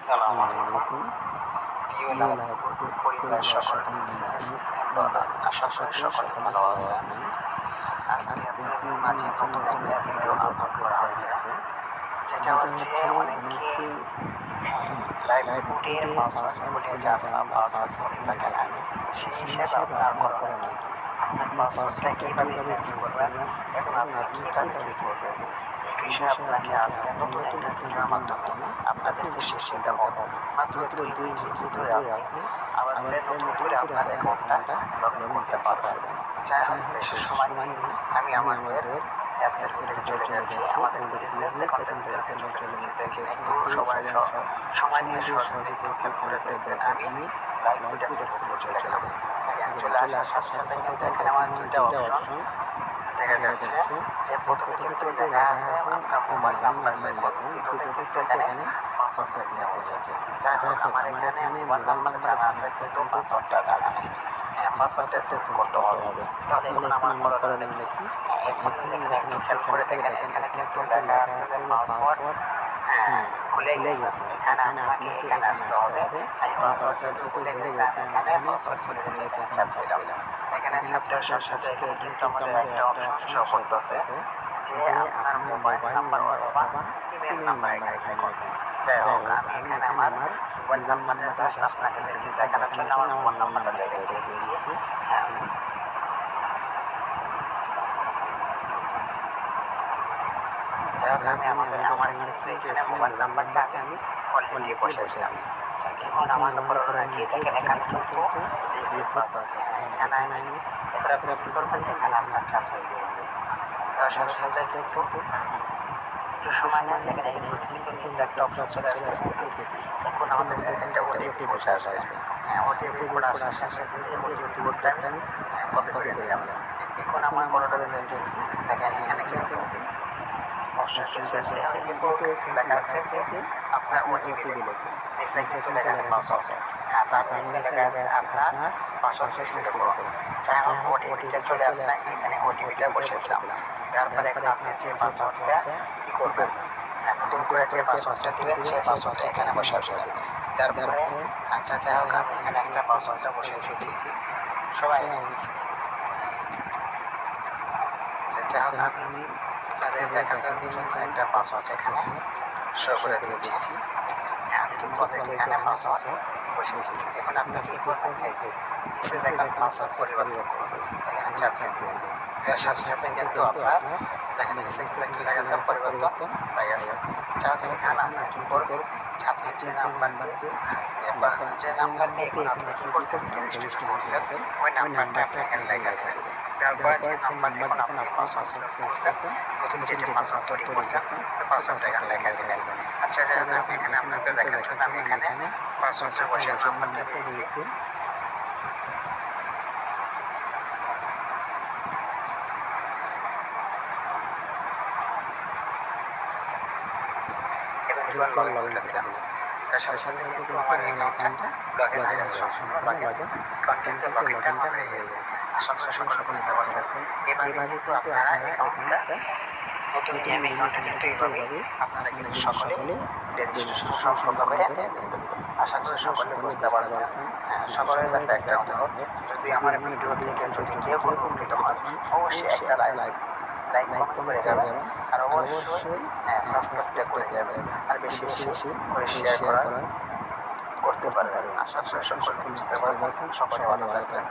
আসসালামু আলাইকুম। প্রিয় লাইভপুর পরিবার সকল বিজনেস এমপ্লয়ার, আশা করি সকলে ভালো আছেন। আজকে আপনাদের মাঝে নতুন একটা ভিডিও আপলোড করা হয়েছে, যেটা হচ্ছে অনেকে লাইভপুরের পাসওয়ার্ড ভুলে যান বা পাসওয়ার্ড ভুলে থাকেন, সেই হিসেবে আপনার করণীয় কি? আপনার পাসওয়ার্ডটা কীভাবে চেঞ্জ করবেন এবং আপনি কীভাবে কী করবেন, এই বিষয়ে আপনাকে আজকে নতুন একটা ভিডিওর মাধ্যমে আপনাদের উদ্দেশ্যে দেখাবো। মাত্র 2 মিনিটের ভিতরে আপনি আবার নতুন করে আপনার অ্যাকাউন্টটা লগ ইন করতে পারবেন। যাই হোক, বেশি সময় নিয়ে আমি আমাদের অ্যাপসের ভিতরে চলে যাচ্ছি। আমাদের বিজনেস অ্যাকাউন্টের ভিতরে চলে যাচ্ছি। দেখেন, একটু সবাই সময় দিয়ে সহজে একটু খেয়াল করে দেখবেন। আমি লাইভপুর অ্যাপসের ভিতরে চলে গেলাম। দেখেন, চলে আসার সাথে সাথে কিন্তু এখানে আমার দুইটা অপশন দেখা যাচ্ছে। যে প্রথমে কিন্তু লেখা আছে আপনার মোবাইল নাম্বার লিখুন, দ্বিতীয়তে কিন্তু এখানে পাসওয়ার্ড লিখতে হবে। যাই হোক, আমার এখানে মোবাইল নাম্বার জানা আছে কিন্তু পাসওয়ার্ডটা জানা নেই। পাসওয়ার্ডটা চেঞ্জ করতে হবে। তাহলে এখন আমার করণীয় কি? এখন এখানে একটু খেয়াল করে দেখেন, এখানে কিন্তু লেখা আছে যে পাসওয়ার্ড ভুলে গেছে। এখানে আপনাকে এখানে আসতে হবে। এই পাসওয়ার্ডটা ভুলে গেছে, আমি এখানে পাসওয়ার্ড ভুলে গেছে, এখানে চাপ দিলাম। এখানে চাপ দেওয়ার সাথে সাথে এখানে কিন্তু আমাদের একটা অপশন শো করতেছে যে আপনার মোবাইল নাম্বার অথবা ইমেল নাম্বার এখানে লিখুন। যাই হোক, আমি এখানে আমার মোবাইল নাম্বারটা জাস্ট আপনাকে দেখানোর জন্য আমার মোবাইল নাম্বারটা দিয়ে দিয়েছি। হ্যাঁ, যাই হোক, আমি আমার কিন্তু এখানে মোবাইল নাম্বারটা আমি অলরেডি বসেছিলাম। এখন আমার করণীয় কি? দেখেন, এখানে কিন্তু রিসিভ পাসওয়ার্ড, এখানে আমি এবার আপনি কী করবেন, এখানে আপনার চাপ দিয়ে দেবেন। দেওয়ার সাথে সাথে একটু সময় নেন। দেখেন, এখানে কিন্তু নিচে একটা অপশন চলে আসছে ওটিপি। এখন আমাদের একটা ওটিপি বসে আসবে। হ্যাঁ, ওটিপি কোড আসার সাথে সাথে ওটিপি কোডটা আমি কপি করে নিলাম। এখন আমার করণীয় কি? দেখেন, এখানে কিন্তু অপশন এসেছে লেখা আছে যে আপনার ওটিপি লিখুন। নিচে কিন্তু লেখা আছে পাসওয়ার্ড। তারপর নিচে লেখা আছে আপনার পাসওয়ার্ড রিসেট করুন। যাই হোক, ওটিপিটা চলে আসছে, এখানে ওটিপিটা বসে দিলাম। তারপরে এখন আপনি যে পাসওয়ার্ডটা কী করবেন, নতুন করে যে পাসওয়ার্ডটা দিবেন সেই পাসওয়ার্ডটা এখানে বসে দেবেন। তারপরে আচ্ছা, যাই হোক, আমি এখানে একটা পাসওয়ার্ডটা বসে দিয়েছি। সবাই যাই হোক, আমি তাদের দেখানোর জন্য একটা পাসওয়ার্ড এখানে শো করে দিয়েছি। আমি কিন্তু অলরেডি এখানে পাসওয়ার্ড বসে দিয়েছি। এখন আপনি কী করবেন, নিচে দেখেন পাসওয়ার্ড পরিবর্তন করবেন, এখানে চাপ দিয়ে দিবেন। এর সাথে সাথে কিন্তু আপনার দেখেন নিচে একটা লেখা আছে পরিবর্তন হয়ে গেছে। যাতে এখানে আপনি কী করবেন, আপনি যে নাম্বার দিয়ে এখন আপনি কী করছেন, রেজিস্ট্রেশন করছেন, ওই নাম্বারটা আপনি এখানে লেখা দেবেন। তারপরে যে নাম্বার এখন আপনি পাসওয়ার্ড চেঞ্জ করছেন, নতুন যে পাসওয়ার্ড তৈরি করছেন, ওই পাসওয়ার্ডটা এখানে লেখা দেবেন। আচ্ছা, যাই হোক, আমি এখানে আপনাদের দেখার জন্য আমি এখানে পাসওয়ার্ডের বসে নাম্বারটা দিয়েছি। এবার লগ ইন দিলাম। তার সাথে সাথে কিন্তু আমার অ্যাকাউন্টটা লগ ইন হয়ে গেল। সম্পূর্ণ লগ ইন অ্যাকাউন্ট কিন্তু লগ ইনটা আমার হয়ে গেছে। আশা করি সকলে বুঝতে পারছেন। এভাবে কিন্তু আপনারা অ্যাকাউন্টটা নতুন দিয়ে অ্যাকাউন্টটা কিন্তু এইভাবে আপনারা কিন্তু সকলে রেজিস্ট্রেশন সম্পূর্ণ করে নেবেন। আশা করি সকলে বুঝতে পারছেন। সকলের কাছে একটা অনুরোধ, যদি আমার ভিডিও থেকে যদি কেউ উপকৃত হন, অবশ্যই একটা লাইক কমেন্ট করে যাবেন, আর অবশ্যই সাবস্ক্রাইব করে যাবেন, আর বেশি বেশি করে শেয়ার করতে পারবেন। আশা করি সকলে বুঝতে পারছেন। সকলে ভালো থাকবেন।